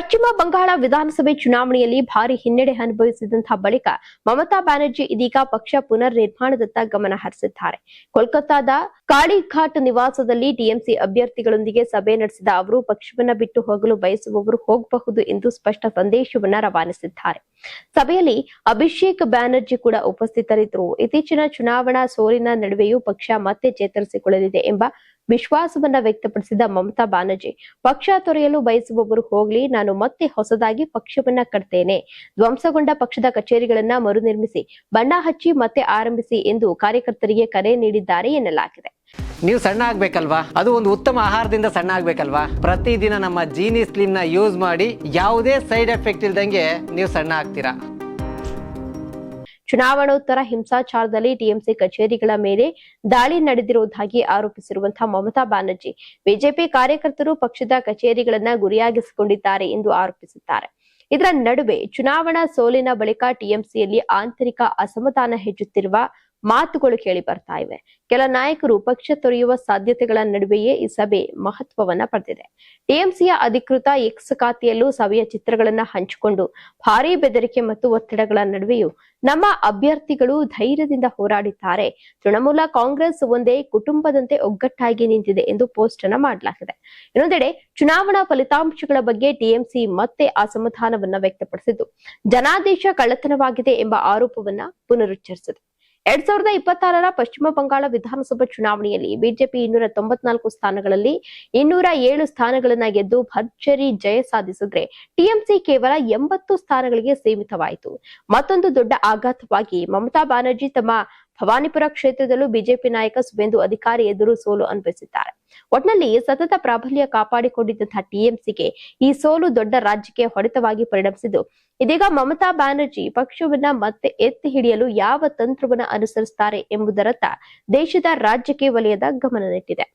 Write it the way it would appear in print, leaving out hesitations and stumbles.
ಪಶ್ಚಿಮ ಬಂಗಾಳ ವಿಧಾನಸಭೆ ಚುನಾವಣೆಯಲ್ಲಿ ಭಾರಿ ಹಿನ್ನಡೆ ಅನುಭವಿಸಿದಂತಹ ಬಳಿಕ ಮಮತಾ ಬ್ಯಾನರ್ಜಿ ಇದೀಗ ಪಕ್ಷ ಪುನರ್ ನಿರ್ಮಾಣದತ್ತ ಗಮನ ಹರಿಸಿದ್ದಾರೆ. ಕೋಲ್ಕತ್ತಾದ ಕಾಳಿಘಾಟ್ ನಿವಾಸದಲ್ಲಿ ಟಿಎಂಸಿ ಅಭ್ಯರ್ಥಿಗಳೊಂದಿಗೆ ಸಭೆ ನಡೆಸಿದ ಅವರು ಪಕ್ಷವನ್ನ ಬಿಟ್ಟು ಹೋಗಲು ಬಯಸುವವರು ಹೋಗಬಹುದು ಎಂದು ಸ್ಪಷ್ಟ ಸಂದೇಶವನ್ನ ರವಾನಿಸಿದ್ದಾರೆ. ಸಭೆಯಲ್ಲಿ ಅಭಿಷೇಕ್ ಬ್ಯಾನರ್ಜಿ ಕೂಡ ಉಪಸ್ಥಿತರಿದ್ದರು. ಇತ್ತೀಚಿನ ಚುನಾವಣಾ ಸೋಲಿನ ನಡುವೆಯೂ ಪಕ್ಷ ಮತ್ತೆ ಚೇತರಿಸಿಕೊಳ್ಳಲಿದೆ ಎಂಬ ವಿಶ್ವಾಸವನ್ನ ವ್ಯಕ್ತಪಡಿಸಿದ ಮಮತಾ ಬ್ಯಾನರ್ಜಿ, ಪಕ್ಷ ತೊರೆಯಲು ಬಯಸುವವರು ಹೋಗ್ಲಿ, ನಾನು ಮತ್ತೆ ಹೊಸದಾಗಿ ಪಕ್ಷವನ್ನ ಕಟ್ತೇನೆ, ಧ್ವಂಸಗೊಂಡ ಪಕ್ಷದ ಕಚೇರಿಗಳನ್ನ ಮರುನಿರ್ಮಿಸಿ ಬಣ್ಣ ಹಚ್ಚಿ ಮತ್ತೆ ಆರಂಭಿಸಿ ಎಂದು ಕಾರ್ಯಕರ್ತರಿಗೆ ಕರೆ ನೀಡಿದ್ದಾರೆ ಎನ್ನಲಾಗಿದೆ. ನೀವು ಸಣ್ಣ ಆಗ್ಬೇಕಲ್ವಾ? ಅದು ಒಂದು ಉತ್ತಮ ಆಹಾರದಿಂದ ಸಣ್ಣ ಆಗ್ಬೇಕಲ್ವಾ? ಪ್ರತಿದಿನ ನಮ್ಮ ಜೀನಿ ಸ್ಲಿಮ್ ನ ಯೂಸ್ ಮಾಡಿ ಯಾವುದೇ ಸೈಡ್ ಎಫೆಕ್ಟ್ ಇಲ್ದಂಗೆ ನೀವು ಸಣ್ಣ ಆಗ್ತೀರಾ. ಚುನಾವಣೋತ್ತರ ಹಿಂಸಾಚಾರದಲ್ಲಿ ಟಿಎಂಸಿ ಕಚೇರಿಗಳ ಮೇಲೆ ದಾಳಿ ನಡೆದಿರುವುದಾಗಿ ಆರೋಪಿಸಿರುವಂತಹ ಮಮತಾ ಬ್ಯಾನರ್ಜಿ, ಬಿಜೆಪಿ ಕಾರ್ಯಕರ್ತರು ಪಕ್ಷದ ಕಚೇರಿಗಳನ್ನ ಗುರಿಯಾಗಿಸಿಕೊಂಡಿದ್ದಾರೆ ಎಂದು ಆರೋಪಿಸಿದ್ದಾರೆ. ಇದರ ನಡುವೆ ಚುನಾವಣಾ ಸೋಲಿನ ಬಳಿಕ ಟಿಎಂಸಿಯಲ್ಲಿ ಆಂತರಿಕ ಅಸಮಾಧಾನ ಹೆಚ್ಚುತ್ತಿರುವ ಮಾತುಗಳು ಕೇಳಿ ಬರ್ತಾ ಇವೆ. ಕೆಲ ನಾಯಕರು ಪಕ್ಷ ತೊರೆಯುವ ಸಾಧ್ಯತೆಗಳ ನಡುವೆಯೇ ಈ ಸಭೆ ಮಹತ್ವವನ್ನ ಪಡೆದಿದೆ. ಟಿಎಂಸಿಯ ಅಧಿಕೃತ ಎಕ್ಸ್ ಖಾತೆಯಲ್ಲೂ ಸಭೆಯ ಚಿತ್ರಗಳನ್ನ ಹಂಚಿಕೊಂಡು ಭಾರೀ ಬೆದರಿಕೆ ಮತ್ತು ಒತ್ತಡಗಳ ನಡುವೆಯೂ ನಮ್ಮ ಅಭ್ಯರ್ಥಿಗಳು ಧೈರ್ಯದಿಂದ ಹೋರಾಡಿದ್ದಾರೆ, ತೃಣಮೂಲ ಕಾಂಗ್ರೆಸ್ ಒಂದೇ ಕುಟುಂಬದಂತೆ ಒಗ್ಗಟ್ಟಾಗಿ ನಿಂತಿದೆ ಎಂದು ಪೋಸ್ಟ್ ಅನ್ನ ಮಾಡಲಾಗಿದೆ. ಇನ್ನೊಂದೆಡೆ ಚುನಾವಣಾ ಫಲಿತಾಂಶಗಳ ಬಗ್ಗೆ ಟಿಎಂಸಿ ಮತ್ತೆ ಅಸಮಾಧಾನವನ್ನ ವ್ಯಕ್ತಪಡಿಸಿದ್ದು, ಜನಾದೇಶ ಕಳ್ಳತನವಾಗಿದೆ ಎಂಬ ಆರೋಪವನ್ನ ಪುನರುಚ್ಚರಿಸಿದೆ. 2026ರ ಪಶ್ಚಿಮ ಬಂಗಾಳ ವಿಧಾನಸಭಾ ಚುನಾವಣೆಯಲ್ಲಿ ಬಿಜೆಪಿ 294 ಸ್ಥಾನಗಳಲ್ಲಿ 207 ಸ್ಥಾನಗಳನ್ನ ಗೆದ್ದು ಭರ್ಜರಿ ಜಯ ಸಾಧಿಸಿದ್ರೆ ಟಿಎಂಸಿ ಕೇವಲ 80 ಸ್ಥಾನಗಳಿಗೆ ಸೀಮಿತವಾಯಿತು. ಮತ್ತೊಂದು ದೊಡ್ಡ ಆಘಾತವಾಗಿ ಮಮತಾ ಬ್ಯಾನರ್ಜಿ ತಮ್ಮ ಭವಾನಿಪುರ ಕ್ಷೇತ್ರದಲ್ಲೂ ಬಿಜೆಪಿ ನಾಯಕ ಸುವೇಂದು ಅಧಿಕಾರಿ ಎದುರು ಸೋಲು ಅನುಭವಿಸಿದ್ದಾರೆ. ಒಟ್ನಲ್ಲಿ ಸತತ ಪ್ರಾಬಲ್ಯ ಕಾಪಾಡಿಕೊಂಡಿದ್ದಂತಹ ಟಿಎಂಸಿಗೆ ಈ ಸೋಲು ದೊಡ್ಡ ರಾಜಕೀಯ ಹೊಡೆತವಾಗಿ ಪರಿಣಮಿಸಿದ್ದು, ಇದೀಗ ಮಮತಾ ಬ್ಯಾನರ್ಜಿ ಪಕ್ಷವನ್ನ ಮತ್ತೆ ಎತ್ತಿ ಹಿಡಿಯಲು ಯಾವ ತಂತ್ರವನ್ನ ಅನುಸರಿಸುತ್ತಾರೆ ಎಂಬುದರತ್ತ ದೇಶದ ರಾಜಕೀಯ ವಲಯದ ಗಮನ ನೆಟ್ಟಿದೆ.